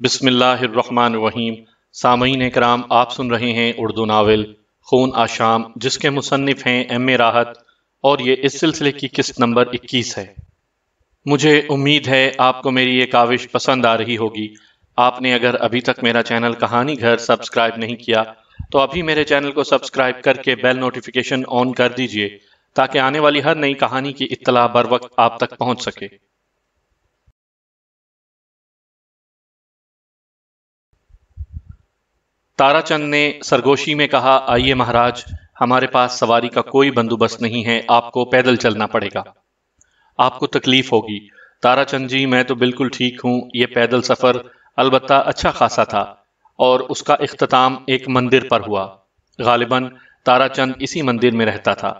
بسم اللہ الرحمن الرحیم۔ سامعین کرام، آپ سن رہے ہیں اردو ناول خون آشام، جس کے مصنف ہیں ایم اے راحت، اور یہ اس سلسلے کی قسط نمبر 21 ہے۔ مجھے امید ہے آپ کو میری یہ کاوش پسند آ رہی ہوگی۔ آپ نے اگر ابھی تک میرا چینل کہانی گھر سبسکرائب نہیں کیا تو ابھی میرے چینل کو سبسکرائب کر کے بیل نوٹیفیکیشن آن کر دیجئے تاکہ آنے والی ہر نئی کہانی کی اطلاع بر وقت آپ تک پہنچ سکے۔ تارا چند نے سرگوشی میں کہا، آئیے مہاراج، ہمارے پاس سواری کا کوئی بندوبست نہیں ہے، آپ کو پیدل چلنا پڑے گا۔ آپ کو تکلیف ہوگی۔ تارا چند جی، میں تو بالکل ٹھیک ہوں۔ یہ پیدل سفر البتہ اچھا خاصا تھا، اور اس کا اختتام ایک مندر پر ہوا۔ غالباً تارا چند اسی مندر میں رہتا تھا۔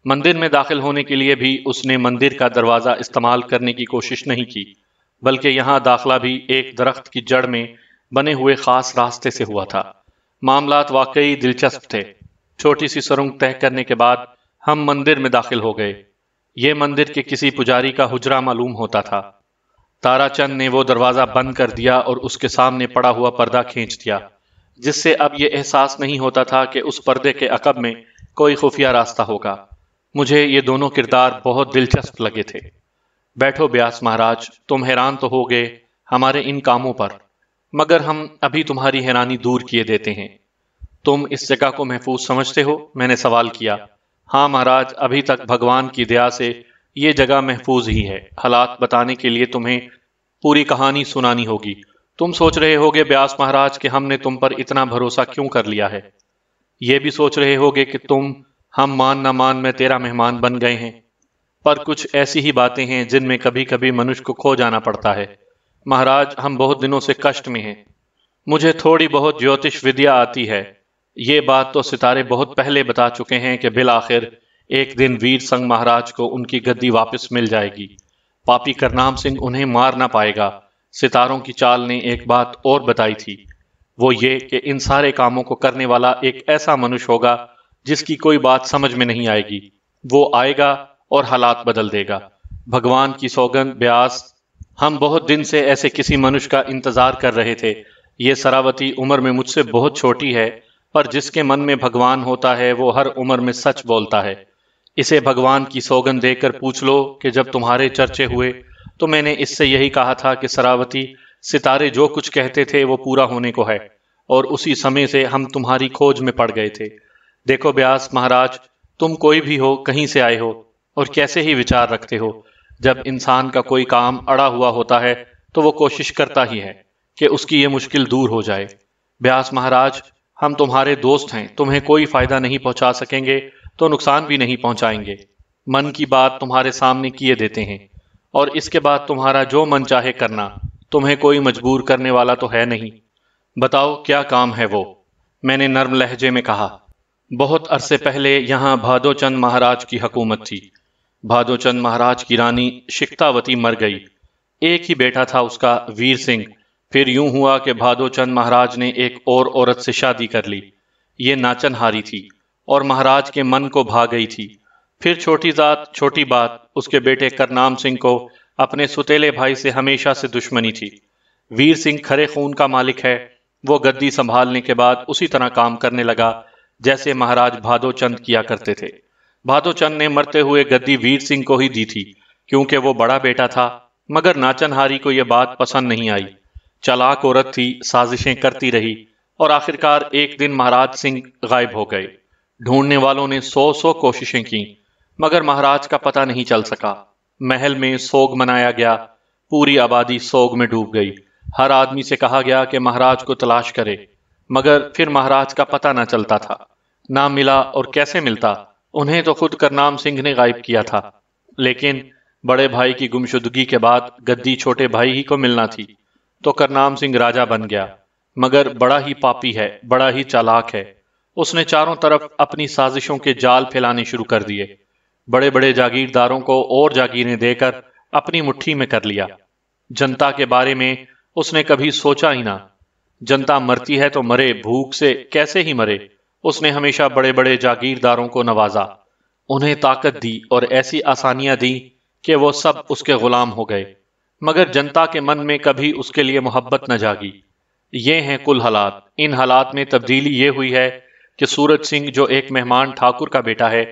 مندر میں داخل ہونے کے لیے بھی اس نے مندر کا دروازہ استعمال کرنے کی کوشش نہیں کی، بلکہ یہاں داخلہ بھی ایک درخت کی جڑ میں بنے ہوئے خاص راستے سے ہوا تھا۔ معاملات واقعی دلچسپ تھے۔ چھوٹی سی سرنگ طے کرنے کے بعد ہم مندر میں داخل ہو گئے۔ یہ مندر کے کسی پجاری کا حجرہ معلوم ہوتا تھا۔ تارا چند نے وہ دروازہ بند کر دیا اور اس کے سامنے پڑا ہوا پردہ کھینچ دیا، جس سے اب یہ احساس نہیں ہوتا تھا کہ اس پردے کے عقب میں کوئی خفیہ راستہ ہوگا۔ مجھے یہ دونوں کردار بہت دلچسپ لگے تھے۔ بیٹھو بیاس مہاراج، تم حیران تو ہو گئے ہمارے ان کاموں پر، مگر ہم ابھی تمہاری حیرانی دور کیے دیتے ہیں۔ تم اس جگہ کو محفوظ سمجھتے ہو؟ میں نے سوال کیا۔ ہاں مہاراج، ابھی تک بھگوان کی دیا سے یہ جگہ محفوظ ہی ہے۔ حالات بتانے کے لیے تمہیں پوری کہانی سنانی ہوگی۔ تم سوچ رہے ہوگے بیاس مہاراج کہ ہم نے تم پر اتنا بھروسہ کیوں کر لیا ہے۔ یہ بھی سوچ رہے ہوگے کہ تم ہم مان نہ مان میں تیرا مہمان بن گئے ہیں۔ پر کچھ ایسی ہی باتیں ہیں جن میں کبھی کبھی منش کو کھو جانا پڑتا ہے۔ مہاراج، ہم بہت دنوں سے کشٹ میں ہیں۔ مجھے تھوڑی بہت جیوتش ودیا آتی ہے۔ یہ بات تو ستارے بہت پہلے بتا چکے ہیں کہ بالآخر ایک دن ویر سنگھ مہاراج کو ان کی گدی واپس مل جائے گی۔ پاپی کرنام سنگھ انہیں مار نہ پائے گا۔ ستاروں کی چال نے ایک بات اور بتائی تھی، وہ یہ کہ ان سارے کاموں کو کرنے والا ایک ایسا منش ہوگا جس کی کوئی بات سمجھ میں نہیں آئے گی۔ وہ آئے گا اور حالات بدل دے گا۔ بھگوان کی سوگند بیاس، ہم بہت دن سے ایسے کسی منش کا انتظار کر رہے تھے۔ یہ سراوتی عمر میں مجھ سے بہت چھوٹی ہے، پر جس کے من میں بھگوان ہوتا ہے وہ ہر عمر میں سچ بولتا ہے۔ اسے بھگوان کی سوگند دے کر پوچھ لو کہ جب تمہارے چرچے ہوئے تو میں نے اس سے یہی کہا تھا کہ سراوتی، ستارے جو کچھ کہتے تھے وہ پورا ہونے کو ہے، اور اسی سمے سے ہم تمہاری کھوج میں پڑ گئے تھے۔ دیکھو بیاس مہاراج، تم کوئی بھی ہو، کہیں سے آئے ہو، اور کیسے ہی وچار رکھتے ہو، جب انسان کا کوئی کام اڑا ہوا ہوتا ہے تو وہ کوشش کرتا ہی ہے کہ اس کی یہ مشکل دور ہو جائے۔ بیاس مہاراج، ہم تمہارے دوست ہیں، تمہیں کوئی فائدہ نہیں پہنچا سکیں گے تو نقصان بھی نہیں پہنچائیں گے۔ من کی بات تمہارے سامنے کیے دیتے ہیں، اور اس کے بعد تمہارا جو من چاہے کرنا، تمہیں کوئی مجبور کرنے والا تو ہے نہیں۔ بتاؤ کیا کام ہے وہ؟ میں نے نرم لہجے میں کہا۔ بہت عرصے پہلے یہاں بھادو چند مہاراج کی حکومت تھی۔ بھادو چند مہاراج کی رانی شکتاوتی مر گئی۔ ایک ہی بیٹا تھا اس کا، ویر سنگھ۔ پھر یوں ہوا کہ بھادو چند مہاراج نے ایک اور عورت سے شادی کر لی۔ یہ ناچن ہاری تھی اور مہاراج کے من کو بھا گئی تھی۔ پھر چھوٹی ذات چھوٹی بات، اس کے بیٹے کرنام سنگھ کو اپنے ستیلے بھائی سے ہمیشہ سے دشمنی تھی۔ ویر سنگھ کھرے خون کا مالک ہے۔ وہ گدی سنبھالنے کے بعد اسی طرح کام کرنے لگا جیسے مہاراج بھادو چند کیا کرتے تھے۔ بھادو چند نے مرتے ہوئے گدی ویر سنگھ کو ہی دی تھی، کیونکہ وہ بڑا بیٹا تھا، مگر ناچن ہاری کو یہ بات پسند نہیں آئی۔ چالاک عورت تھی، سازشیں کرتی رہی، اور آخرکار ایک دن مہاراج سنگھ غائب ہو گئے۔ ڈھونڈنے والوں نے 100 کوششیں کی، مگر مہاراج کا پتہ نہیں چل سکا۔ محل میں سوگ منایا گیا، پوری آبادی سوگ میں ڈوب گئی۔ ہر آدمی سے کہا گیا کہ مہاراج کو تلاش کرے، مگر پھر مہاراج کا پتہ نہ چلتا تھا۔ نہ ملا، اور کیسے ملتا؟ انہیں تو خود کرنام سنگھ نے غائب کیا تھا، لیکن بڑے بھائی کی گمشدگی کے بعد گدی چھوٹے بھائی ہی کو ملنا تھی، تو کرنام سنگھ راجہ بن گیا۔ مگر بڑا ہی پاپی ہے، بڑا ہی چالاک ہے۔ اس نے چاروں طرف اپنی سازشوں کے جال پھیلانے شروع کر دیے۔ بڑے بڑے جاگیرداروں کو اور جاگیریں دے کر اپنی مٹھی میں کر لیا۔ جنتا کے بارے میں اس نے کبھی سوچا ہی نہ۔ جنتا مرتی ہے تو مرے، بھوک سے کیسے ہی مرے۔ اس نے ہمیشہ بڑے بڑے جاگیرداروں کو نوازا، انہیں طاقت دی اور ایسی آسانیاں دی کہ وہ سب اس کے غلام ہو گئے، مگر جنتا کے من میں کبھی اس کے لیے محبت نہ جاگی۔ یہ ہیں کل حالات۔ ان حالات میں تبدیلی یہ ہوئی ہے کہ سورج سنگھ جو ایک مہمان ٹھاکر کا بیٹا ہے،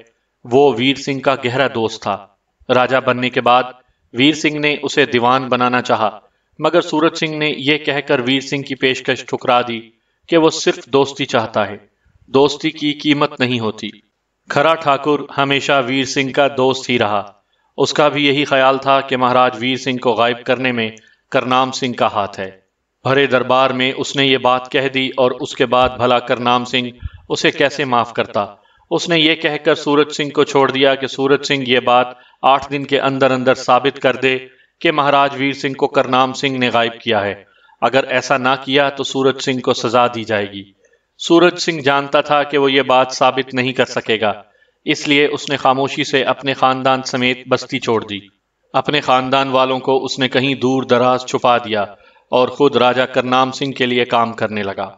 وہ ویر سنگھ کا گہرا دوست تھا۔ راجہ بننے کے بعد ویر سنگھ نے اسے دیوان بنانا چاہا، مگر سورج سنگھ نے یہ کہہ کر ویر سنگھ کی پیشکش ٹھکرا دی کہ وہ صرف دوستی چاہتا ہے، دوستی کی قیمت نہیں ہوتی۔ کھرا ٹھاکر ہمیشہ ویر سنگھ کا دوست ہی رہا۔ اس کا بھی یہی خیال تھا کہ مہاراج ویر سنگھ کو غائب کرنے میں کرنام سنگھ کا ہاتھ ہے۔ بھرے دربار میں اس نے یہ بات کہہ دی، اور اس کے بعد بھلا کرنام سنگھ اسے کیسے معاف کرتا؟ اس نے یہ کہہ کر سورج سنگھ کو چھوڑ دیا کہ سورج سنگھ یہ بات 8 دن کے اندر اندر ثابت کر دے کہ مہاراج ویر سنگھ کو کرنام سنگھ نے غائب کیا ہے۔ اگر ایسا نہ کیا تو سورج سنگھ کو سزا دی جائے گی۔ سورج سنگھ جانتا تھا کہ وہ یہ بات ثابت نہیں کر سکے گا، اس لیے اس نے خاموشی سے اپنے خاندان سمیت بستی چھوڑ دی۔ اپنے خاندان والوں کو اس نے کہیں دور دراز چھپا دیا اور خود راجہ کرنام سنگھ کے لیے کام کرنے لگا۔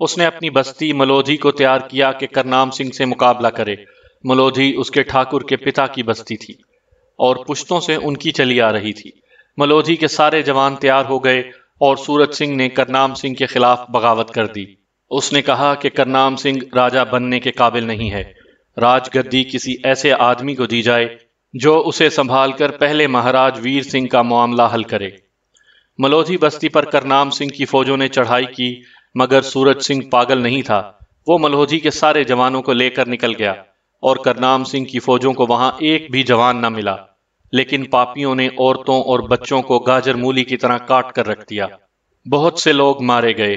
اس نے اپنی بستی ملودھی کو تیار کیا کہ کرنام سنگھ سے مقابلہ کرے۔ ملودھی اس کے ٹھاکر کے پتا کی بستی تھی اور پشتوں سے ان کی چلی آ رہی تھی۔ ملودھی کے سارے جوان تیار ہو گئے اور سورج سنگھ نے کرنام سنگھ کے خلاف بغاوت کر دی۔ اس نے کہا کہ کرنام سنگھ راجہ بننے کے قابل نہیں ہے، راج گدی کسی ایسے آدمی کو دی جائے جو اسے سنبھال کر پہلے مہاراج ویر سنگھ کا معاملہ حل کرے۔ ملودھی بستی پر کرنام سنگھ کی فوجوں نے چڑھائی کی، مگر سورج سنگھ پاگل نہیں تھا۔ وہ ملودھی کے سارے جوانوں کو لے کر نکل گیا اور کرنام سنگھ کی فوجوں کو وہاں ایک بھی جوان نہ ملا، لیکن پاپیوں نے عورتوں اور بچوں کو گاجر مولی کی طرح کاٹ کر رکھ دیا۔ بہت سے لوگ مارے گئے،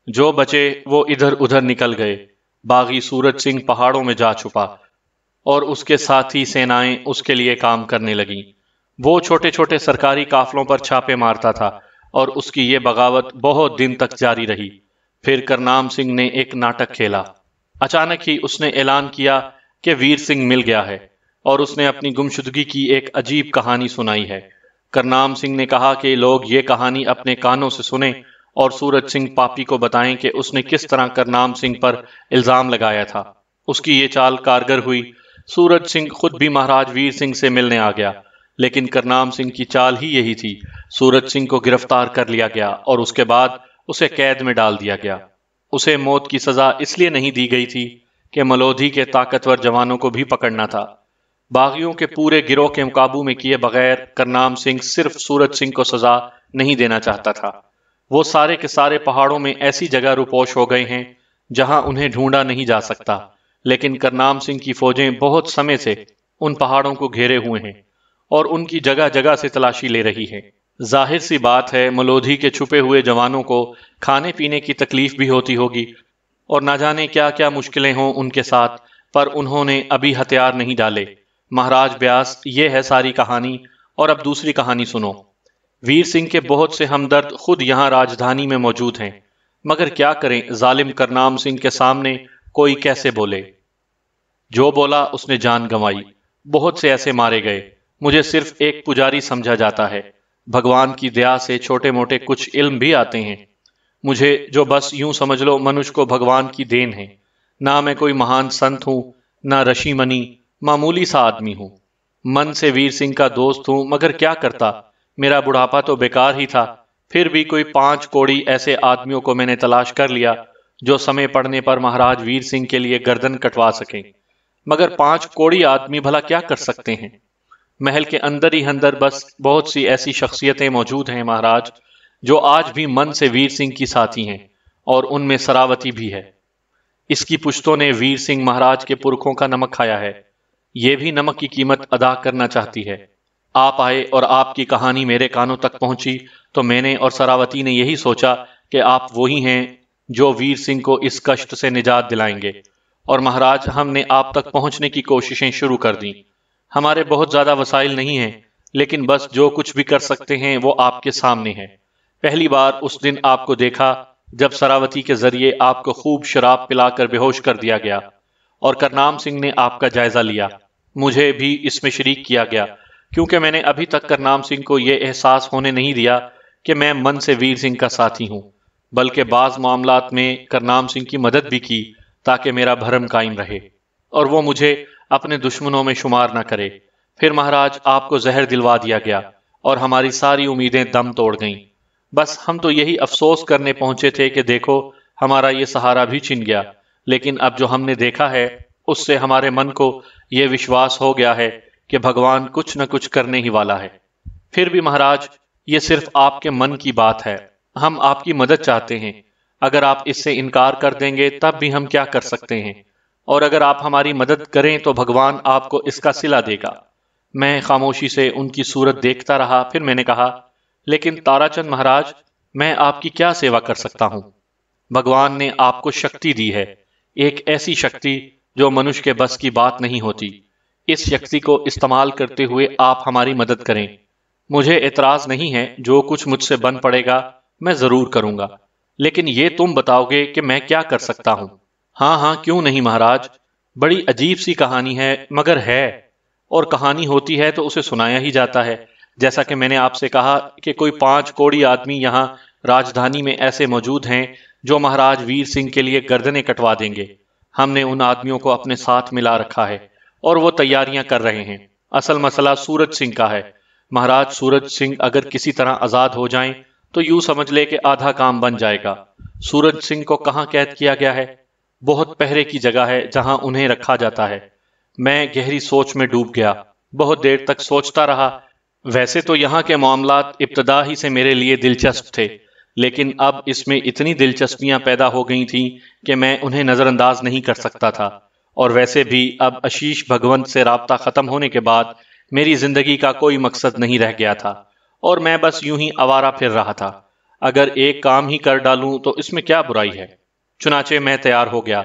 جو بچے وہ ادھر ادھر نکل گئے۔ باغی سورج سنگھ پہاڑوں میں جا چھپا اور اس کے ساتھی سینائیں اس کے لیے کام کرنے لگیں۔ وہ چھوٹے چھوٹے سرکاری قافلوں پر چھاپے مارتا تھا اور اس کی یہ بغاوت بہت دن تک جاری رہی۔ پھر کرنام سنگھ نے ایک ناٹک کھیلا۔ اچانک ہی اس نے اعلان کیا کہ ویر سنگھ مل گیا ہے، اور اس نے اپنی گمشدگی کی ایک عجیب کہانی سنائی ہے۔ کرنام سنگھ نے کہا کہ لوگ یہ کہانی اپنے کانوں سے سنیں اور سورج سنگھ پاپی کو بتائیں کہ اس نے کس طرح کرنام سنگھ پر الزام لگایا تھا۔ اس کی یہ چال کارگر ہوئی۔ سورج سنگھ خود بھی مہاراج ویر سنگھ سے ملنے آ گیا، لیکن کرنام سنگھ کی چال ہی یہی تھی۔ سورج سنگھ کو گرفتار کر لیا گیا اور اس کے بعد اسے قید میں ڈال دیا گیا۔ اسے موت کی سزا اس لیے نہیں دی گئی تھی کہ ملودھی کے طاقتور جوانوں کو بھی پکڑنا تھا۔ باغیوں کے پورے گروہ کے قابو میں کیے بغیر کرنام سنگھ صرف سورج سنگھ کو سزا نہیں دینا چاہتا تھا۔ وہ سارے کے سارے پہاڑوں میں ایسی جگہ روپوش ہو گئے ہیں جہاں انہیں ڈھونڈا نہیں جا سکتا، لیکن کرنام سنگھ کی فوجیں بہت سمے سے ان پہاڑوں کو گھیرے ہوئے ہیں اور ان کی جگہ جگہ سے تلاشی لے رہی ہے۔ ظاہر سی بات ہے ملودھی کے چھپے ہوئے جوانوں کو کھانے پینے کی تکلیف بھی ہوتی ہوگی اور نہ جانے کیا کیا مشکلیں ہوں ان کے ساتھ، پر انہوں نے ابھی ہتھیار نہیں ڈالے۔ مہاراج بیاس، یہ ہے ساری کہانی، اور اب دوسری کہانی سنو۔ ویر سنگھ کے بہت سے ہمدرد خود یہاں راجدھانی میں موجود ہیں، مگر کیا کریں، ظالم کرنام سنگھ کے سامنے کوئی کیسے بولے؟ جو بولا اس نے جان گنوائی۔ بہت سے ایسے مارے گئے۔ مجھے صرف ایک پجاری سمجھا جاتا ہے۔ بھگوان کی دیا سے چھوٹے موٹے کچھ علم بھی آتے ہیں مجھے، جو بس یوں سمجھ لو منوش کو بھگوان کی دین ہے۔ نہ میں کوئی مہان سنت ہوں، نہ رشی منی، معمولی سا آدمی ہوں۔ من سے ویر سنگھ کا دوست ہوں، مگر کیا کرتا، میرا بڑھاپا تو بیکار ہی تھا۔ پھر بھی کوئی 5 کوڑی ایسے آدمیوں کو میں نے تلاش کر لیا جو سمے پڑنے پر مہاراج ویر سنگھ کے لیے گردن کٹوا سکیں، مگر 5 کوڑی آدمی بھلا کیا کر سکتے ہیں؟ محل کے اندر ہی اندر بس بہت سی ایسی شخصیتیں موجود ہیں مہاراج، جو آج بھی من سے ویر سنگھ کی ساتھی ہیں، اور ان میں سراوتی بھی ہے۔ اس کی پشتوں نے ویر سنگھ مہاراج کے پرکھوں کا نمک کھایا ہے، یہ بھی نمک کی قیمت ادا کرنا چاہتی ہے۔ آپ آئے اور آپ کی کہانی میرے کانوں تک پہنچی تو میں نے اور سراوتی نے یہی سوچا کہ آپ وہی ہیں جو ویر سنگھ کو اس کشٹ سے نجات دلائیں گے، اور مہاراج ہم نے آپ تک پہنچنے کی کوششیں شروع کر دیں۔ ہمارے بہت زیادہ وسائل نہیں ہیں، لیکن بس جو کچھ بھی کر سکتے ہیں وہ آپ کے سامنے ہے۔ پہلی بار اس دن آپ کو دیکھا جب سراوتی کے ذریعے آپ کو خوب شراب پلا کر بے ہوش کر دیا گیا، اور کرنام سنگھ نے آپ کا جائزہ لیا۔ مجھے بھی اس میں شریک کیا گیا، کیونکہ میں نے ابھی تک کرنام سنگھ کو یہ احساس ہونے نہیں دیا کہ میں من سے ویر سنگھ کا ساتھی ہوں، بلکہ بعض معاملات میں کرنام سنگھ کی مدد بھی کی تاکہ میرا بھرم قائم رہے اور وہ مجھے اپنے دشمنوں میں شمار نہ کرے۔ پھر مہاراج آپ کو زہر دلوا دیا گیا اور ہماری ساری امیدیں دم توڑ گئیں۔ بس ہم تو یہی افسوس کرنے پہنچے تھے کہ دیکھو ہمارا یہ سہارا بھی چھن گیا، لیکن اب جو ہم نے دیکھا ہے اس سے ہمارے من کو یہ وشواس ہو گیا ہے کہ بھگوان کچھ نہ کچھ کرنے ہی والا ہے۔ پھر بھی مہاراج، یہ صرف آپ کے من کی بات ہے، ہم آپ کی مدد چاہتے ہیں۔ اگر آپ اس سے انکار کر دیں گے تب بھی ہم کیا کر سکتے ہیں، اور اگر آپ ہماری مدد کریں تو بھگوان آپ کو اس کا صلہ دے گا۔ میں خاموشی سے ان کی صورت دیکھتا رہا، پھر میں نے کہا، لیکن تارا چند مہاراج، میں آپ کی کیا سیوا کر سکتا ہوں؟ بھگوان نے آپ کو شکتی دی ہے، ایک ایسی شکتی جو منش کے بس کی بات نہیں ہوتی۔ اس شکتی کو استعمال کرتے ہوئے آپ ہماری مدد کریں۔ مجھے اعتراض نہیں ہے، جو کچھ مجھ سے بن پڑے گا میں ضرور کروں گا، لیکن یہ تم بتاؤ گے کہ میں کیا کر سکتا ہوں؟ ہاں ہاں، کیوں نہیں مہاراج، بڑی عجیب سی کہانی ہے مگر ہے، اور کہانی ہوتی ہے تو اسے سنایا ہی جاتا ہے۔ جیسا کہ میں نے آپ سے کہا کہ کوئی 5 کوڑی آدمی یہاں راجدھانی میں ایسے موجود ہیں جو مہاراج ویر سنگھ کے لیے گردنیں کٹوا دیں گے۔ ہم نے ان آدمیوں کو اپنے ساتھ ملا رکھا ہے اور وہ تیاریاں کر رہے ہیں۔ اصل مسئلہ سورج سنگھ کا ہے۔ مہاراج سورج سنگھ اگر کسی طرح آزاد ہو جائیں تو یوں سمجھ لے کہ آدھا کام بن جائے گا۔ سورج سنگھ کو کہاں قید کیا گیا ہے؟ بہت پہرے کی جگہ ہے جہاں انہیں رکھا جاتا ہے۔ میں گہری سوچ میں ڈوب گیا، بہت دیر تک سوچتا رہا۔ ویسے تو یہاں کے معاملات ابتدا ہی سے میرے لیے دلچسپ تھے، لیکن اب اس میں اتنی دلچسپیاں پیدا ہو گئی تھیں کہ میں انہیں نظر انداز نہیں کر سکتا تھا۔ اور ویسے بھی اب آشیش بھگونت سے رابطہ ختم ہونے کے بعد میری زندگی کا کوئی مقصد نہیں رہ گیا تھا، اور میں بس یوں ہی آوارہ پھر رہا تھا۔ اگر ایک کام ہی کر ڈالوں تو اس میں کیا برائی ہے؟ چنانچہ میں تیار ہو گیا۔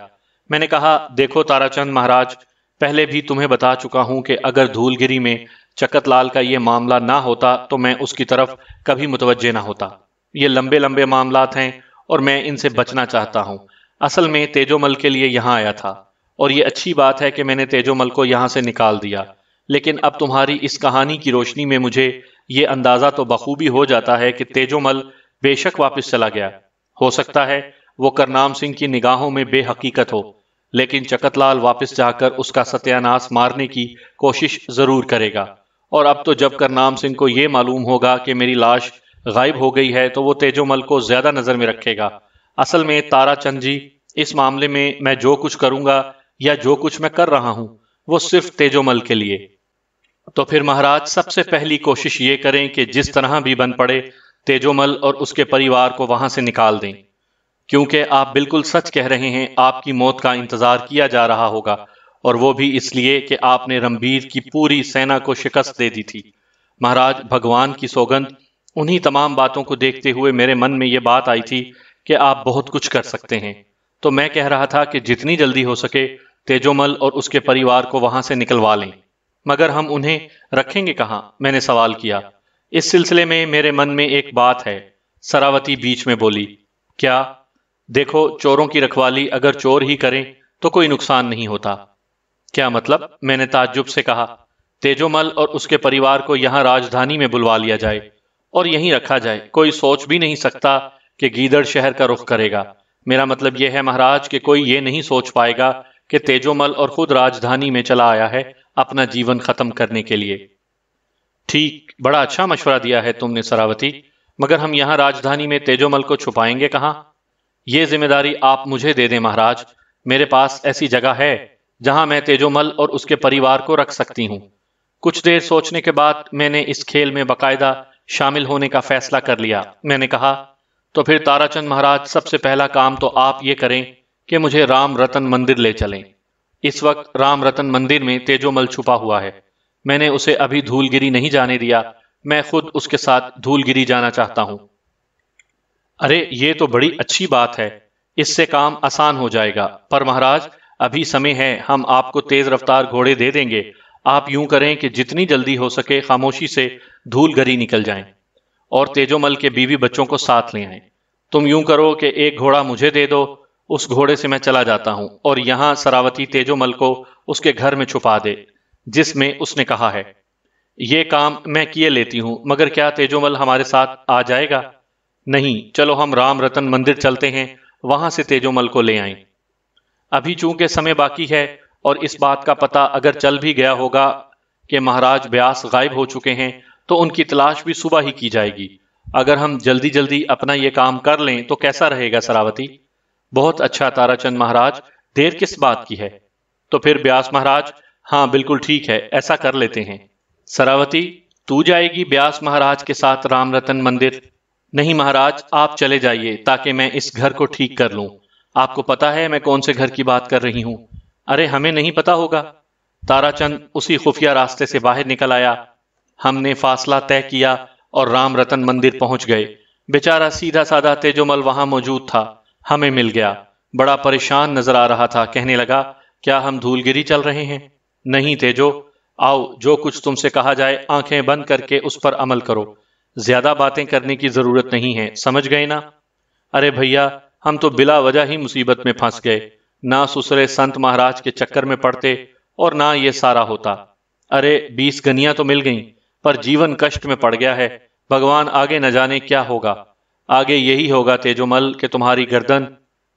میں نے کہا، دیکھو تارا چند مہاراج، پہلے بھی تمہیں بتا چکا ہوں کہ اگر دھول گری میں چکت لال کا یہ معاملہ نہ ہوتا تو میں اس کی طرف کبھی متوجہ نہ ہوتا۔ یہ لمبے لمبے معاملات ہیں اور میں ان سے بچنا چاہتا ہوں۔ اصل میں تیجو مل کے لیے یہاں آیا تھا، اور یہ اچھی بات ہے کہ میں نے تیجو مل کو یہاں سے نکال دیا، لیکن اب تمہاری اس کہانی کی روشنی میں مجھے یہ اندازہ تو بخوبی ہو جاتا ہے کہ تیجو مل بے شک واپس چلا گیا۔ ہو سکتا ہے وہ کرنام سنگھ کی نگاہوں میں بے حقیقت ہو، لیکن چکت لال واپس جا کر اس کا ستیہ ناش مارنے کی کوشش ضرور کرے گا، اور اب تو جب کرنام سنگھ کو یہ معلوم ہوگا کہ میری لاش غائب ہو گئی ہے تو وہ تیجو مل کو زیادہ نظر میں رکھے گا۔ اصل میں تارا چند جی، اس معاملے میں جو کچھ کروں گا یا جو کچھ میں کر رہا ہوں وہ صرف تیجو مل کے لیے۔ تو پھر مہاراج سب سے پہلی کوشش یہ کریں کہ جس طرح بھی بن پڑے تیجو مل اور اس کے پریوار کو وہاں سے نکال دیں، کیونکہ آپ بالکل سچ کہہ رہے ہیں، آپ کی موت کا انتظار کیا جا رہا ہوگا، اور وہ بھی اس لیے کہ آپ نے رمبیر کی پوری سینا کو شکست دے دی تھی۔ مہاراج، بھگوان کی سوگند، انہی تمام باتوں کو دیکھتے ہوئے میرے من میں یہ بات آئی تھی کہ آپ بہت کچھ کر سکتے ہیں، تو میں کہہ رہا تھا کہ جتنی جلدی ہو سکے تیجو مل اور اس کے پریوار کو وہاں سے نکلوا لیں۔ مگر ہم انہیں رکھیں گے کہاں؟ میں نے سوال کیا۔ اس سلسلے میں میرے من میں ایک بات ہے، سراوتی بیچ میں بولی۔ کیا؟ دیکھو، چوروں کی رکھوالی اگر چور ہی کریں تو کوئی نقصان نہیں ہوتا۔ کیا مطلب؟ میں نے تعجب سے کہا۔ تیجو مل اور اس کے پریوار کو یہاں راجدھانی میں بلوا لیا جائے اور یہیں رکھا جائے، کوئی سوچ بھی نہیں سکتا کہ گیدڑ شہر کا رخ کرے گا۔ میرا مطلب یہ ہے مہاراج کہ کوئی یہ نہیں سوچ پائے گا کہ تیجو مل اور خود راجدھانی میں چلا آیا ہے اپنا جیون ختم کرنے کے لیے۔ ٹھیک، بڑا اچھا مشورہ دیا ہے تم نے سراوتی، مگر ہم یہاں راجدھانی میں تیجو مل کو چھپائیں گے کہاں؟ یہ ذمہ داری آپ مجھے دے دیں مہاراج۔ میرے پاس ایسی جگہ ہے جہاں میں تیجو مل اور اس کے پریوار کو رکھ سکتی ہوں۔ کچھ دیر سوچنے کے بعد میں نے اس کھیل میں باقاعدہ شامل ہونے کا فیصلہ کر لیا۔ میں نے کہا، تو پھر تارا چند مہاراج، سب سے پہلا کام تو آپ یہ کریں کہ مجھے رام رتن مندر لے چلیں۔ اس وقت رام رتن مندر میں تیجو مل چھپا ہوا ہے۔ میں نے اسے ابھی دھول گری نہیں جانے دیا، میں خود اس کے ساتھ دھول گری جانا چاہتا ہوں۔ ارے یہ تو بڑی اچھی بات ہے، اس سے کام آسان ہو جائے گا۔ پر مہاراج، ابھی سمے ہے، ہم آپ کو تیز رفتار گھوڑے دے دیں گے۔ آپ یوں کریں کہ جتنی جلدی ہو سکے خاموشی سے دھول گری نکل جائیں اور تیجو مل کے بیوی بچوں کو ساتھ لے آئیں۔ تم یوں کرو کہ ایک گھوڑا مجھے دے دو، اس گھوڑے سے میں چلا جاتا ہوں اور یہاں سراوتی تیجو مل کو اس کے گھر میں چھپا دے جس میں اس نے کہا ہے۔ یہ کام میں کیے لیتی ہوں، مگر کیا تیجو مل ہمارے ساتھ آ جائے گا؟ نہیں، چلو ہم رام رتن مندر چلتے ہیں، وہاں سے تیجو مل کو لے آئیں۔ ابھی چونکہ سمے باقی ہے اور اس بات کا پتہ اگر چل بھی گیا ہوگا کہ مہاراج بیاس غائب ہو چکے ہیں تو ان کی تلاش بھی صبح ہی کی جائے گی، اگر ہم جلدی جلدی اپنا یہ کام کر لیں تو کیسا رہے گا سراوتی؟ بہت اچھا تارا چند مہاراج، دیر کس بات کی ہے؟ تو پھر بیاس مہاراج، ہاں بالکل ٹھیک ہے، ایسا کر لیتے ہیں۔ سراوتی، تو جائے گی بیاس مہاراج کے ساتھ رام رتن مندر؟ نہیں مہاراج، آپ چلے جائیے تاکہ میں اس گھر کو ٹھیک کر لوں۔ آپ کو پتا ہے میں کون سے گھر کی بات کر رہی ہوں؟ ارے ہمیں نہیں پتا ہوگا۔ تارا چند اسی خفیہ راستے سے باہر نکل آیا۔ ہم نے فاصلہ طے کیا اور رام رتن مندر پہنچ گئے۔ بیچارہ سیدھا سادہ تیجومل وہاں موجود تھا، ہمیں مل گیا۔ بڑا پریشان نظر آ رہا تھا، کہنے لگا، کیا ہم دھول گری چل رہے ہیں؟ نہیں تیجو، آؤ جو کچھ تم سے کہا جائے آنکھیں بند کر کے اس پر عمل کرو۔ زیادہ باتیں کرنے کی ضرورت نہیں ہے، سمجھ گئے نا؟ ارے بھیا، ہم تو بلا وجہ ہی مصیبت میں پھنس گئے، نہ سسرے سنت مہاراج کے چکر میں پڑتے اور نہ یہ سارا ہوتا۔ ارے 20 گنیاں تو مل گئیں، پر جیون کشٹ میں پڑ گیا ہے۔ بھگوان آگے نہ جانے کیا ہوگا۔ آگے یہی ہوگا تیجومل کہ تمہاری گردن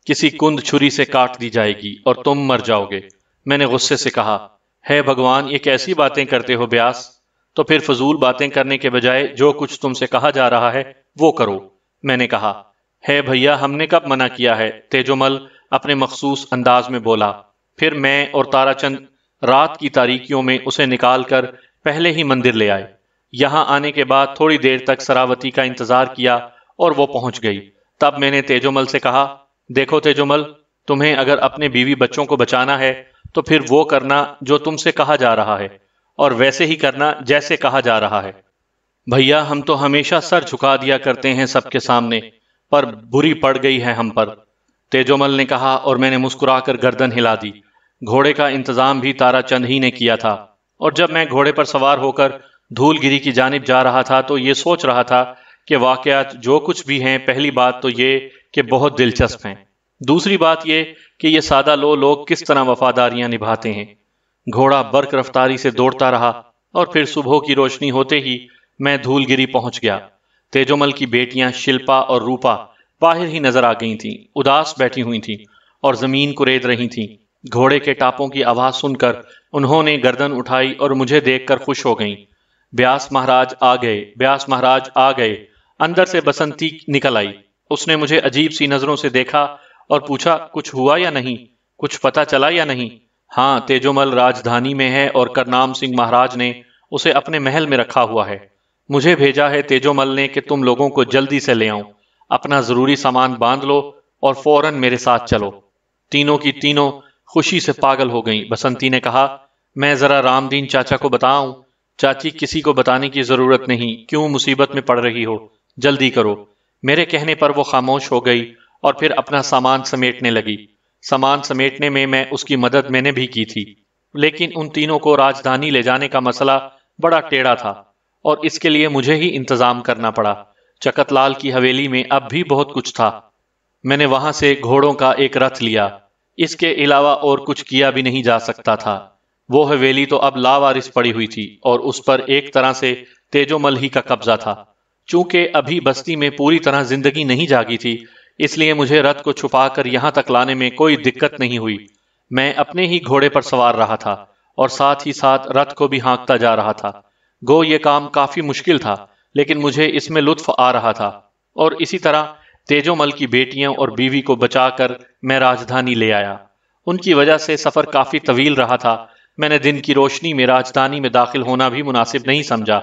کسی کند چھری سے کاٹ دی جائے گی اور تم مر جاؤ گے۔ میں نے غصے سے کہا، ہے بھگوان یہ کیسی باتیں کرتے ہو بیاس؟ تو پھر فضول باتیں کرنے کے بجائے جو کچھ تم سے کہا جا رہا ہے وہ کرو، میں نے کہا۔ ہے بھیا ہم نے کب منع کیا ہے؟ تیجومل اپنے مخصوص انداز میں بولا۔ پھر میں اور تارا چند رات کی تاریکیوں میں اسے نکال کر پہلے ہی مندر لے آئے۔ یہاں آنے کے بعد تھوڑی دیر تک سراوتی کا انتظار کیا اور وہ پہنچ گئی۔ تب میں نے تیجومل سے کہا، دیکھو تیجومل، تمہیں اگر اپنے بیوی بچوں کو بچانا ہے تو پھر وہ کرنا جو تم سے کہا جا رہا ہے، اور ویسے ہی کرنا جیسے کہا جا رہا ہے۔ بھیا ہم تو ہمیشہ سر جھکا دیا کرتے ہیں سب کے سامنے، پر بری پڑ گئی ہے ہم پر، تیجومل نے کہا، اور میں نے مسکرا کر گردن ہلا دی۔ گھوڑے کا انتظام بھی تارا چند ہی نے کیا تھا، اور جب میں گھوڑے پر سوار ہو کر دھول گری کی جانب جا رہا تھا تو یہ سوچ رہا تھا کہ واقعات جو کچھ بھی ہیں، پہلی بات تو یہ کہ بہت دلچسپ ہیں، دوسری بات یہ کہ یہ سادہ لوگ کس طرح وفاداریاں نبھاتے ہیں۔ گھوڑا برق رفتاری سے دوڑتا رہا اور پھر صبح کی روشنی ہوتے ہی میں دھول گری پہنچ گیا۔ تیجومل کی بیٹیاں شلپا اور روپا باہر ہی نظر آ گئی تھیں، اداس بیٹھی ہوئی تھیں اور زمین کرید رہی تھیں۔ گھوڑے کے ٹاپوں کی آواز سن کر انہوں نے گردن اٹھائی اور مجھے دیکھ کر خوش ہو گئیں۔ بیاس مہاراج آ گئے، بیاس مہاراج آ گئے۔ اندر سے بسنتی نکل آئی۔ اس نے مجھے عجیب سی نظروں سے دیکھا اور پوچھا، کچھ ہوا یا نہیں؟ کچھ پتا چلا یا نہیں؟ ہاں، تیجومل راجدھانی میں ہے اور کرنام سنگھ مہاراج نے اسے اپنے محل میں رکھا ہوا ہے۔ مجھے بھیجا ہے تیجومل نے کہ تم لوگوں کو جلدی سے لے آؤں۔ اپنا ضروری سامان باندھ لو اور فوراً میرے ساتھ چلو۔ تینوں کی تینوں خوشی سے پاگل ہو گئیں۔ بسنتی نے کہا، میں ذرا رام دین چاچا کو بتاؤں؟ چاچی کسی کو بتانے کی ضرورت نہیں، کیوں مصیبت میں پڑ رہی ہو؟ جلدی کرو۔ میرے کہنے پر وہ خاموش ہو گئی اور پھر اپنا سامان سمیٹنے لگی۔ سامان سمیٹنے میں اس کی مدد میں نے بھی کی تھی، لیکن ان تینوں کو راجدھانی لے جانے کا مسئلہ بڑا ٹیڑھا تھا اور اس کے لیے مجھے ہی انتظام کرنا پڑا۔ چکت لال کی حویلی میں اب بھی بہت کچھ تھا۔ میں نے وہاں سے گھوڑوں کا ایک رتھ لیا، اس کے علاوہ اور کچھ کیا بھی نہیں جا سکتا تھا۔ وہ حویلی تو اب لاوارث پڑی ہوئی تھی اور اس پر ایک طرح سے تیجومل ہی کا قبضہ تھا۔ چونکہ ابھی بستی میں پوری طرح زندگی نہیں جاگی تھی، اس لیے مجھے رتھ کو چھپا کر یہاں تک لانے میں کوئی دقت نہیں ہوئی۔ میں اپنے ہی گھوڑے پر سوار رہا تھا اور ساتھ ہی ساتھ رتھ کو بھی ہانکتا جا رہا تھا۔ گو یہ کام کافی مشکل تھا، لیکن مجھے اس میں لطف آ رہا تھا، اور اسی طرح تیجومل کی بیٹیاں اور بیوی کو بچا کر میں راجدھانی لے آیا۔ ان کی وجہ سے سفر کافی طویل رہا تھا۔ میں نے دن کی روشنی میں راجدھانی میں داخل ہونا بھی مناسب نہیں سمجھا،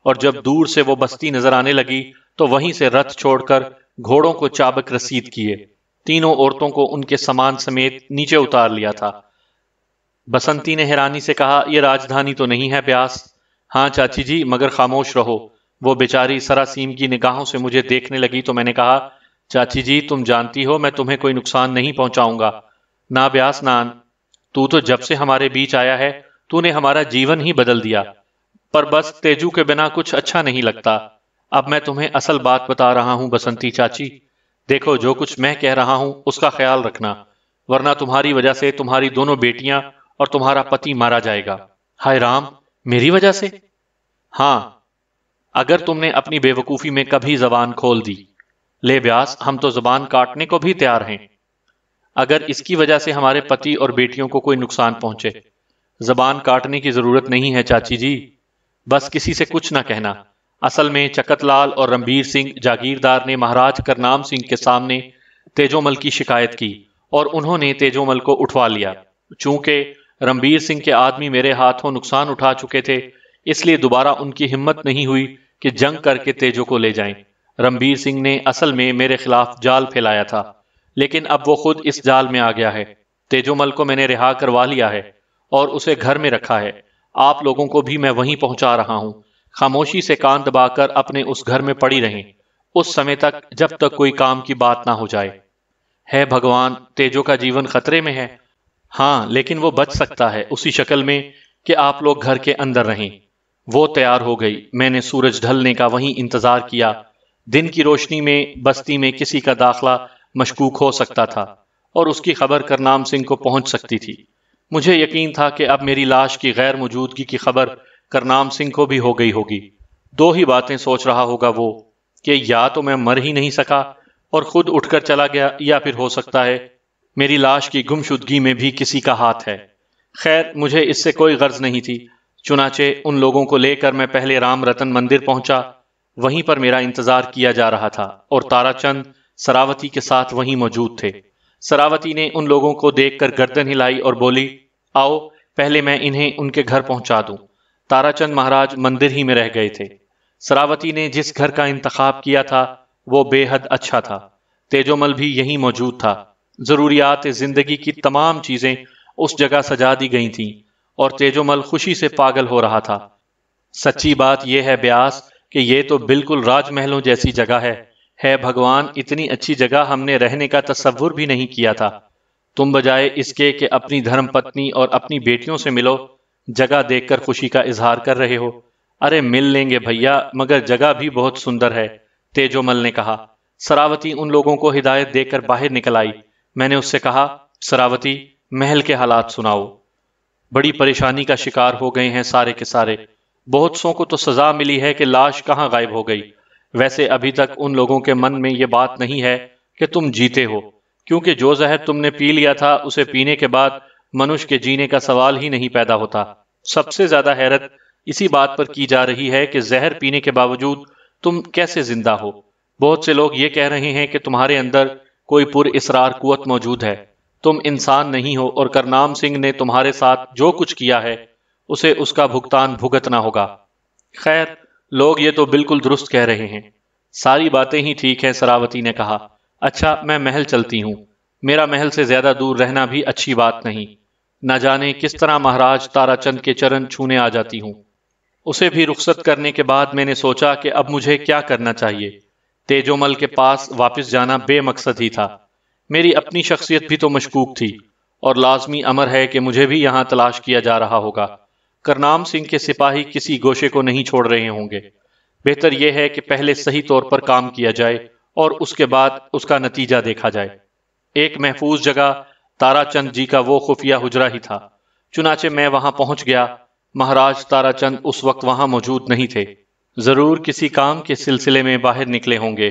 اور جب دور سے وہ بستی نظر آنے لگی تو وہیں سے رتھ چھوڑ کر گھوڑوں کو چابک رسید کیے۔ تینوں عورتوں کو ان کے سامان سمیت نیچے اتار لیا تھا۔ بسنتی نے حیرانی سے کہا، یہ راجدھانی تو نہیں ہے بیاس؟ ہاں چاچی جی، مگر خاموش رہو۔ وہ بیچاری سراسیم کی نگاہوں سے مجھے دیکھنے لگی تو میں نے کہا، چاچی جی تم جانتی ہو میں تمہیں کوئی نقصان نہیں پہنچاؤں گا۔ نا بیاس نان، تو جب سے ہمارے بیچ آیا ہے تو نے ہمارا جیون ہی بدل دیا، پر بس تیجو کے بنا کچھ اچھا نہیں لگتا۔ اب میں تمہیں اصل بات بتا رہا ہوں بسنتی چاچی، دیکھو جو کچھ میں کہہ رہا ہوں اس کا خیال رکھنا، ورنہ تمہاری وجہ سے تمہاری دونوں بیٹیاں اور تمہارا پتی مارا جائے گا۔ ہائے رام، میری وجہ سے؟ ہاں، اگر تم نے اپنی بے وقوفی میں کبھی زبان کھول دی۔ لے بیاس، ہم تو زبان کاٹنے کو بھی تیار ہیں، اگر اس کی وجہ سے ہمارے پتی اور بیٹیوں کو کوئی نقصان پہنچے۔ زبان کاٹنے کی ضرورت نہیں ہے چاچی جی، بس کسی سے کچھ نہ کہنا۔ اصل میں چکت لال اور رنبیر سنگھ جاگیردار نے مہاراج کرنام سنگھ کے سامنے تیجومل کی شکایت کی اور انہوں نے تیجومل کو اٹھوا لیا۔ چونکہ رنبیر سنگھ کے آدمی میرے ہاتھوں نقصان اٹھا چکے تھے، اس لیے دوبارہ ان کی ہمت نہیں ہوئی کہ جنگ کر کے تیجو کو لے جائیں۔ رنبیر سنگھ نے اصل میں میرے خلاف جال پھیلایا تھا، لیکن اب وہ خود اس جال میں آ گیا ہے۔ تیجومل کو میں نے رہا کروا لیا ہے اور اسے گھر میں رکھا ہے۔ آپ لوگوں کو بھی میں وہیں پہنچا رہا ہوں۔ خاموشی سے کان دبا کر اپنے اس گھر میں پڑی رہیں اس سمے تک جب تک کوئی کام کی بات نہ ہو جائے۔ ہے بھگوان، تیجو کا جیون خطرے میں ہے۔ ہاں، لیکن وہ بچ سکتا ہے اسی شکل میں کہ آپ لوگ گھر کے اندر رہیں۔ وہ تیار ہو گئی۔ میں نے سورج ڈھلنے کا وہیں انتظار کیا۔ دن کی روشنی میں بستی میں کسی کا داخلہ مشکوک ہو سکتا تھا اور اس کی خبر کرنام سنگھ کو پہنچ سکتی تھی۔ مجھے یقین تھا کہ اب میری لاش کی غیر موجودگی کی خبر کرنام سنگھ کو بھی ہو گئی ہوگی۔ دو ہی باتیں سوچ رہا ہوگا وہ، کہ یا تو میں مر ہی نہیں سکا اور خود اٹھ کر چلا گیا، یا پھر ہو سکتا ہے میری لاش کی گمشدگی میں بھی کسی کا ہاتھ ہے۔ خیر، مجھے اس سے کوئی غرض نہیں تھی، چنانچہ ان لوگوں کو لے کر میں پہلے رام رتن مندر پہنچا۔ وہیں پر میرا انتظار کیا جا رہا تھا اور تارا چند سراوتی کے ساتھ وہیں موجود تھے۔ سراوتی نے ان لوگوں کو دیکھ کر گردن ہلائی اور بولی، آؤ پہلے میں انہیں ان کے گھر پہنچا دوں۔ تارا چند مہاراج مندر ہی میں رہ گئے تھے۔ سراوتی نے جس گھر کا انتخاب کیا تھا وہ بے حد اچھا تھا۔ تیجومل بھی یہیں موجود تھا۔ ضروریات زندگی کی تمام چیزیں اس جگہ سجا دی گئی تھیں اور تیجومل خوشی سے پاگل ہو رہا تھا۔ سچی بات یہ ہے بیاس کہ یہ تو بالکل راج محلوں جیسی جگہ ہے بھگوان، اتنی اچھی جگہ ہم نے رہنے کا تصور بھی نہیں کیا تھا۔ تم بجائے اس کے کہ اپنی دھرم پتنی اور اپنی بیٹیوں سے ملو، جگہ دیکھ کر خوشی کا اظہار کر رہے ہو۔ ارے مل لیں گے بھیا، مگر جگہ بھی بہت سندر ہے، تیجومل نے کہا۔ سراوتی ان لوگوں کو ہدایت دے کر باہر نکل آئی۔ میں نے اس سے کہا، سراوتی، محل کے حالات سناؤ۔ بڑی پریشانی کا شکار ہو گئے ہیں سارے کے سارے۔ بہت سو کو تو سزا ملی ہے کہ لاش کہاں غائب ہو گئی۔ ویسے ابھی تک ان لوگوں کے من میں یہ بات نہیں ہے کہ تم جیتے ہو، کیونکہ جو زہر تم نے پی لیا تھا اسے پینے کے بعد منش کے جینے کا سوال ہی نہیں پیدا ہوتا۔ سب سے زیادہ حیرت اسی بات پر کی جا رہی ہے کہ زہر پینے کے باوجود تم کیسے زندہ ہو۔ بہت سے لوگ یہ کہہ رہے ہیں کہ تمہارے اندر کوئی پر اسرار قوت موجود ہے، تم انسان نہیں ہو اور کرنام سنگھ نے تمہارے ساتھ جو کچھ کیا ہے اسے اس کا بھگتان بھگتنا ہوگا۔ خیر، لوگ یہ تو بالکل درست کہہ رہے ہیں۔ ساری باتیں ہی ٹھیک ہیں، سراوتی نے کہا۔ اچھا، میں محل چلتی ہوں۔ میرا محل سے زیادہ دور رہنا بھی اچھی بات نہیں، نہ جانے کس طرح مہاراج تارا چند کے چرن چھونے آ جاتی ہوں۔ اسے بھی رخصت کرنے کے بعد میں نے سوچا کہ اب مجھے کیا کرنا چاہیے۔ تیجومل کے پاس واپس جانا بے مقصد ہی تھا۔ میری اپنی شخصیت بھی تو مشکوک تھی اور لازمی امر ہے کہ مجھے بھی یہاں تلاش کیا جا رہا ہوگا۔ کرنام سنگھ کے سپاہی کسی گوشے کو نہیں چھوڑ رہے ہوں گے۔ بہتر یہ ہے کہ پہلے صحیح طور پر کام کیا جائے اور اس کے بعد اس کا نتیجہ دیکھا جائے۔ ایک محفوظ جگہ تارا چند جی کا وہ خفیہ حجرہ ہی تھا، چنانچہ میں وہاں پہنچ گیا۔ مہاراج تارا چند اس وقت وہاں موجود نہیں تھے، ضرور کسی کام کے سلسلے میں باہر نکلے ہوں گے۔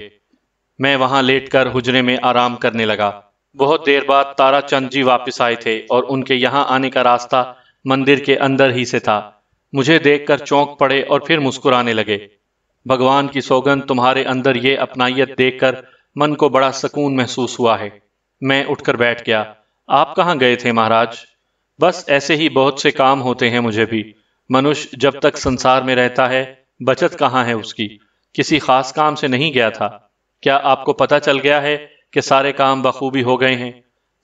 میں وہاں لیٹ کر حجرے میں آرام کرنے لگا۔ بہت دیر بعد تارا چند جی واپس آئے تھے اور ان کے یہاں آنے کا راستہ مندر کے اندر ہی سے تھا۔ مجھے دیکھ کر چونک پڑے اور پھر مسکرانے لگے۔ بھگوان کی سوگند، تمہارے اندر یہ اپنائیت دیکھ کر من کو بڑا سکون محسوس ہوا ہے۔ میں اٹھ کر بیٹھ گیا۔ آپ کہاں گئے تھے مہاراج؟ بس ایسے ہی بہت سے کام ہوتے ہیں مجھے بھی۔ منش جب تک سنسار میں رہتا ہے بچت کہاں ہے اس کی؟ کسی خاص کام سے نہیں گیا تھا۔ کیا آپ کو پتہ چل گیا ہے کہ سارے کام بخوبی ہو گئے ہیں؟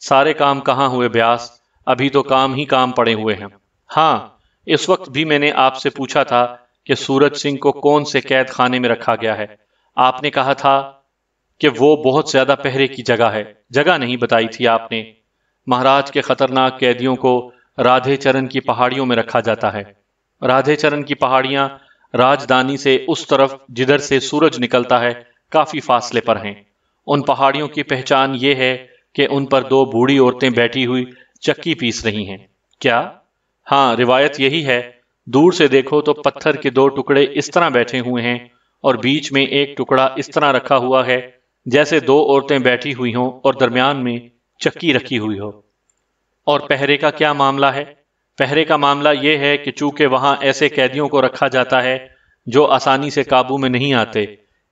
سارے کام کہاں ہوئے بیاس، ابھی تو کام ہی کام پڑے ہوئے ہیں۔ ہاں، اس وقت بھی میں نے آپ سے پوچھا تھا کہ سورج سنگھ کو کون سے قید خانے میں رکھا گیا ہے۔ آپ نے کہا تھا کہ وہ بہت زیادہ پہرے کی جگہ ہے۔ جگہ نہیں بتائی تھی آپ نے۔ مہاراج کے خطرناک قیدیوں کو رادھے چرن کی پہاڑیوں میں رکھا جاتا ہے۔ رادھے چرن کی پہاڑیاں راجدانی سے اس طرف جدھر سے سورج نکلتا ہے کافی فاصلے پر ہیں۔ ان پہاڑیوں کی پہچان یہ ہے کہ ان پر دو بوڑھی عورتیں بیٹھی ہوئی چکی پیس رہی ہیں۔ کیا؟ ہاں، روایت یہی ہے۔ دور سے دیکھو تو پتھر کے دو ٹکڑے اس طرح بیٹھے ہوئے ہیں اور بیچ میں ایک ٹکڑا اس طرح رکھا ہوا ہے جیسے دو عورتیں بیٹھی ہوئی ہوں اور درمیان میں چکی رکھی ہوئی ہو۔ اور پہرے کا کیا معاملہ ہے؟ پہرے کا معاملہ یہ ہے کہ چونکہ وہاں ایسے قیدیوں کو رکھا جاتا ہے جو آسانی سے قابو میں نہیں آتے،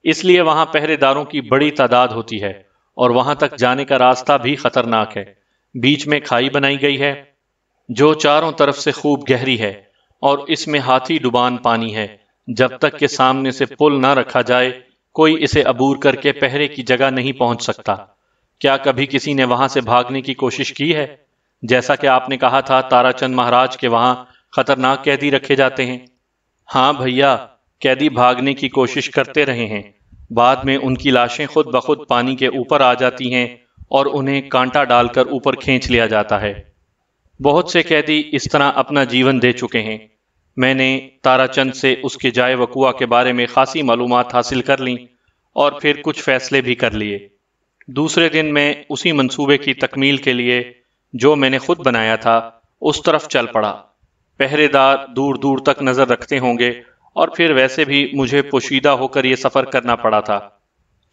اس لیے وہاں پہرے داروں کی بڑی تعداد ہوتی ہے اور وہاں تک جانے کا راستہ بھی خطرناک ہے۔ بیچ میں کھائی بنائی گئی ہے جو چاروں طرف سے خوب گہری ہے اور اس میں ہاتھی ڈبان پانی ہے۔ جب تک کہ سامنے سے پل نہ رکھا جائے کوئی اسے عبور کر کے پہرے کی جگہ نہیں پہنچ سکتا۔ کیا کبھی کسی نے وہاں سے بھاگنے کی کوشش کی ہے؟ جیسا کہ آپ نے کہا تھا تارا چند مہاراج کے وہاں خطرناک قیدی رکھے جاتے ہیں۔ ہاں بھیا، قیدی بھاگنے کی کوشش کرتے رہے ہیں، بعد میں ان کی لاشیں خود بخود پانی کے اوپر آ جاتی ہیں اور انہیں کانٹا ڈال کر اوپر کھینچ لیا جاتا ہے۔ بہت سے قیدی اس طرح اپنا جیون دے چکے ہیں۔ میں نے تارا چند سے اس کے جائے وقوع کے بارے میں خاصی معلومات حاصل کر لیں اور پھر کچھ فیصلے بھی کر لیے۔ دوسرے دن میں اسی منصوبے کی تکمیل کے لیے جو میں نے خود بنایا تھا اس طرف چل پڑا۔ پہرے دار دور دور تک نظر رکھتے ہوں گے اور پھر ویسے بھی مجھے پوشیدہ ہو کر یہ سفر کرنا پڑا تھا۔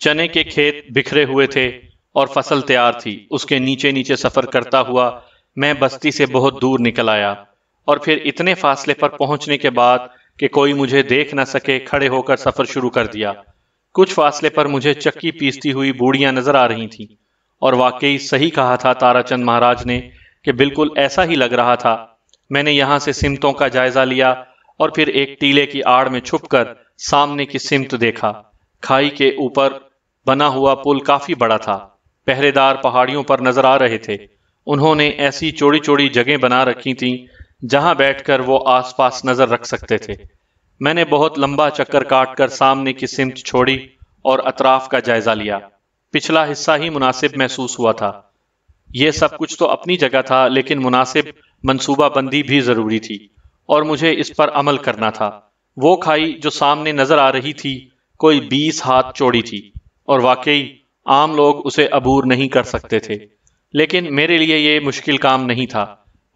چنے کے کھیت بکھرے ہوئے تھے اور فصل تیار تھی۔ اس کے نیچے نیچے سفر کرتا ہوا میں بستی سے بہت دور نکل آیا اور پھر اتنے فاصلے پر پہنچنے کے بعد کہ کوئی مجھے دیکھ نہ سکے کھڑے ہو کر سفر شروع کر دیا۔ کچھ فاصلے پر مجھے چکی پیستی ہوئی بوڑیاں نظر آ رہی تھیں اور واقعی صحیح کہا تھا تارا چند مہاراج نے کہ بالکل ایسا ہی لگ رہا تھا۔ میں نے یہاں سے سمتوں کا جائزہ لیا اور پھر ایک ٹیلے کی آڑ میں چھپ کر سامنے کی سمت دیکھا۔ کھائی کے اوپر بنا ہوا پل کافی بڑا تھا۔ پہرے دار پہاڑیوں پر نظر آ رہے تھے۔ انہوں نے ایسی چوڑی چوڑی جگہیں بنا رکھی تھیں جہاں بیٹھ کر وہ آس پاس نظر رکھ سکتے تھے۔ میں نے بہت لمبا چکر کاٹ کر سامنے کی سمت چھوڑی اور اطراف کا جائزہ لیا۔ پچھلا حصہ ہی مناسب محسوس ہوا تھا۔ یہ سب کچھ تو اپنی جگہ تھا لیکن مناسب منصوبہ بندی بھی ضروری تھی اور مجھے اس پر عمل کرنا تھا۔ وہ کھائی جو سامنے نظر آ رہی تھی کوئی 20 ہاتھ چوڑی تھی اور واقعی عام لوگ اسے عبور نہیں کر سکتے تھے، لیکن میرے لیے یہ مشکل کام نہیں تھا۔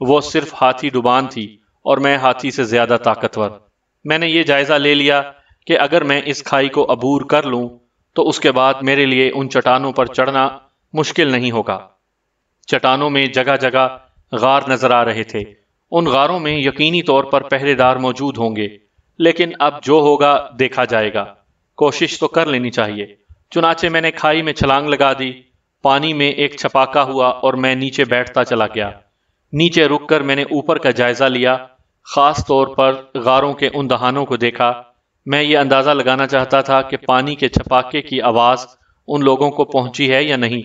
وہ صرف ہاتھی ڈبان تھی اور میں ہاتھی سے زیادہ طاقتور۔ میں نے یہ جائزہ لے لیا کہ اگر میں اس کھائی کو عبور کر لوں تو اس کے بعد میرے لیے ان چٹانوں پر چڑھنا مشکل نہیں ہوگا۔ چٹانوں میں جگہ جگہ غار نظر آ رہے تھے۔ ان غاروں میں یقینی طور پر پہرے دار موجود ہوں گے، لیکن اب جو ہوگا دیکھا جائے گا۔ کوشش تو کر لینی چاہیے۔ چنانچہ میں نے کھائی میں چھلانگ لگا دی۔ پانی میں ایک چھپاکا ہوا اور میں نیچے بیٹھتا چلا گیا۔ نیچے رک کر میں نے اوپر کا جائزہ لیا، خاص طور پر غاروں کے ان دہانوں کو دیکھا۔ میں یہ اندازہ لگانا چاہتا تھا کہ پانی کے چھپاکے کی آواز ان لوگوں کو پہنچی ہے یا نہیں،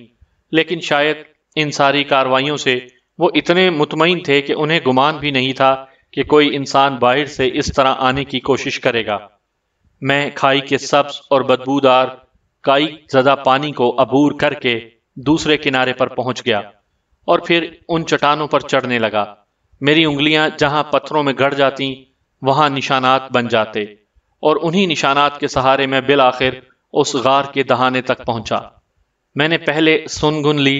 لیکن شاید ان ساری کارروائیوں سے وہ اتنے مطمئن تھے کہ انہیں گمان بھی نہیں تھا کہ کوئی انسان باہر سے اس طرح آنے کی کوشش کرے گا۔ میں کھائی کے سبز اور بدبودار کائی زدہ پانی کو عبور کر کے دوسرے کنارے پر پہنچ گیا اور پھر ان چٹانوں پر چڑھنے لگا۔ میری انگلیاں جہاں پتھروں میں گڑ جاتی وہاں نشانات بن جاتے اور انہی نشانات کے سہارے میں بالآخر اس غار کے دہانے تک پہنچا۔ میں نے پہلے سن گن لی،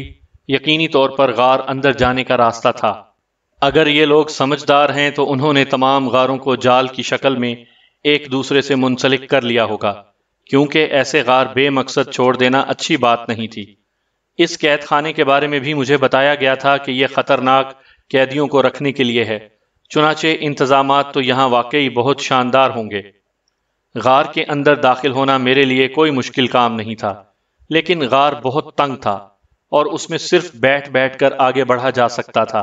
یقینی طور پر غار اندر جانے کا راستہ تھا۔ اگر یہ لوگ سمجھدار ہیں تو انہوں نے تمام غاروں کو جال کی شکل میں ایک دوسرے سے منسلک کر لیا ہوگا، کیونکہ ایسے غار بے مقصد چھوڑ دینا اچھی بات نہیں تھی۔ اس قید خانے کے بارے میں بھی مجھے بتایا گیا تھا کہ یہ خطرناک قیدیوں کو رکھنے کے لیے ہے، چنانچہ انتظامات تو یہاں واقعی بہت شاندار ہوں گے۔ غار کے اندر داخل ہونا میرے لیے کوئی مشکل کام نہیں تھا، لیکن غار بہت تنگ تھا اور اس میں صرف بیٹھ بیٹھ کر آگے بڑھا جا سکتا تھا۔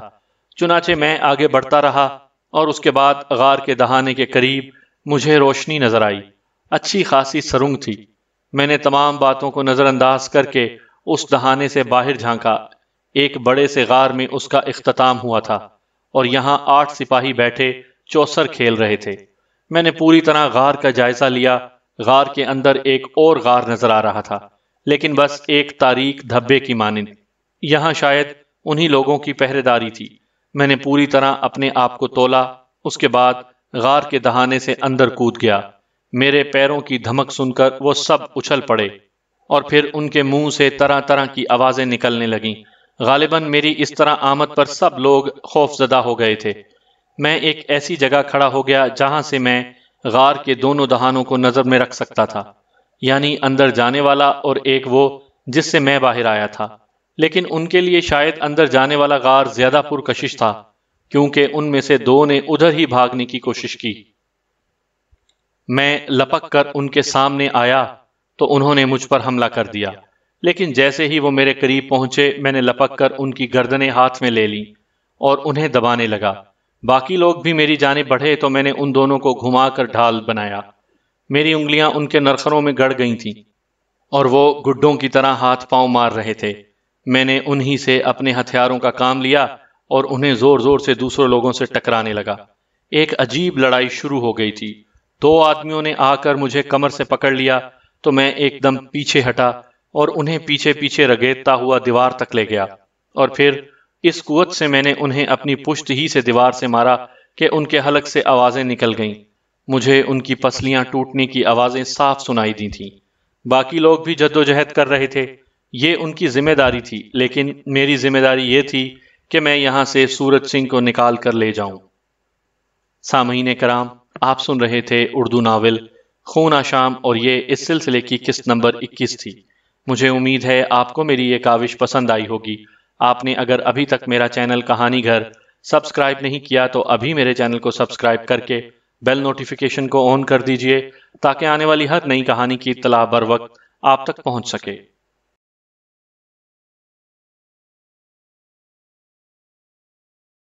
چنانچہ میں آگے بڑھتا رہا اور اس کے بعد غار کے دہانے کے قریب مجھے روشنی نظر آئی۔ اچھی خاصی سرنگ تھی۔ میں نے تمام باتوں کو نظر انداز کر کے اس دہانے سے باہر جھانکا۔ ایک بڑے سے غار میں اس کا اختتام ہوا تھا اور یہاں 8 سپاہی بیٹھے چوسر کھیل رہے تھے۔ میں نے پوری طرح غار کا جائزہ لیا۔ غار کے اندر ایک اور غار نظر آ رہا تھا، لیکن بس ایک تاریک دھبے کی مانند۔ یہاں شاید انہی لوگوں کی پہرے داری تھی۔ میں نے پوری طرح اپنے آپ کو تولا، اس کے بعد غار کے دہانے سے اندر کود گیا۔ میرے پیروں کی دھمک سن کر وہ سب اچھل پڑے اور پھر ان کے منہ سے طرح طرح کی آوازیں نکلنے لگیں۔ غالباً میری اس طرح آمد پر سب لوگ خوف زدہ ہو گئے تھے۔ میں ایک ایسی جگہ کھڑا ہو گیا جہاں سے میں غار کے دونوں دہانوں کو نظر میں رکھ سکتا تھا، یعنی اندر جانے والا اور ایک وہ جس سے میں باہر آیا تھا۔ لیکن ان کے لیے شاید اندر جانے والا غار زیادہ پرکشش تھا، کیونکہ ان میں سے 2 نے ادھر ہی بھاگنے کی کوشش کی۔ میں لپک کر ان کے سامنے آیا تو انہوں نے مجھ پر حملہ کر دیا، لیکن جیسے ہی وہ میرے قریب پہنچے میں نے لپک کر ان کی گردنیں ہاتھ میں لے لیں اور انہیں دبانے لگا۔ باقی لوگ بھی میری جانب بڑھے تو میں نے ان دونوں کو گھما کر ڈھال بنایا۔ میری انگلیاں ان کے نرخروں میں گڑ گئی تھیں اور وہ گڈوں کی طرح ہاتھ پاؤں مار رہے تھے۔ میں نے انہی سے اپنے ہتھیاروں کا کام لیا اور انہیں زور زور سے دوسرے لوگوں سے ٹکرانے لگا۔ ایک عجیب لڑائی شروع ہو گئی تھی۔ دو آدمیوں نے آ کر مجھے کمر سے پکڑ لیا تو میں ایک دم پیچھے ہٹا اور انہیں پیچھے پیچھے رگیدتا ہوا دیوار تک لے گیا، اور پھر اس قوت سے میں نے انہیں اپنی پشت ہی سے دیوار سے مارا کہ ان کے حلق سے آوازیں نکل گئیں۔ مجھے ان کی پسلیاں ٹوٹنے کی آوازیں صاف سنائی دی تھیں۔ باقی لوگ بھی جدوجہد کر رہے تھے۔ یہ ان کی ذمہ داری تھی، لیکن میری ذمہ داری یہ تھی کہ میں یہاں سے سورج سنگھ کو نکال کر لے جاؤں۔ سامعین کرام، آپ سن رہے تھے اردو ناول خون آشام، اور یہ اس سلسلے کی قسط نمبر 21 تھی۔ مجھے امید ہے آپ کو میری یہ کاوش پسند آئی ہوگی۔ آپ نے اگر ابھی تک میرا چینل کہانی گھر سبسکرائب نہیں کیا تو ابھی میرے چینل کو سبسکرائب کر کے بیل نوٹیفیکیشن کو آن کر دیجئے تاکہ آنے والی ہر نئی کہانی کی اطلاع بر وقت آپ تک پہنچ سکے۔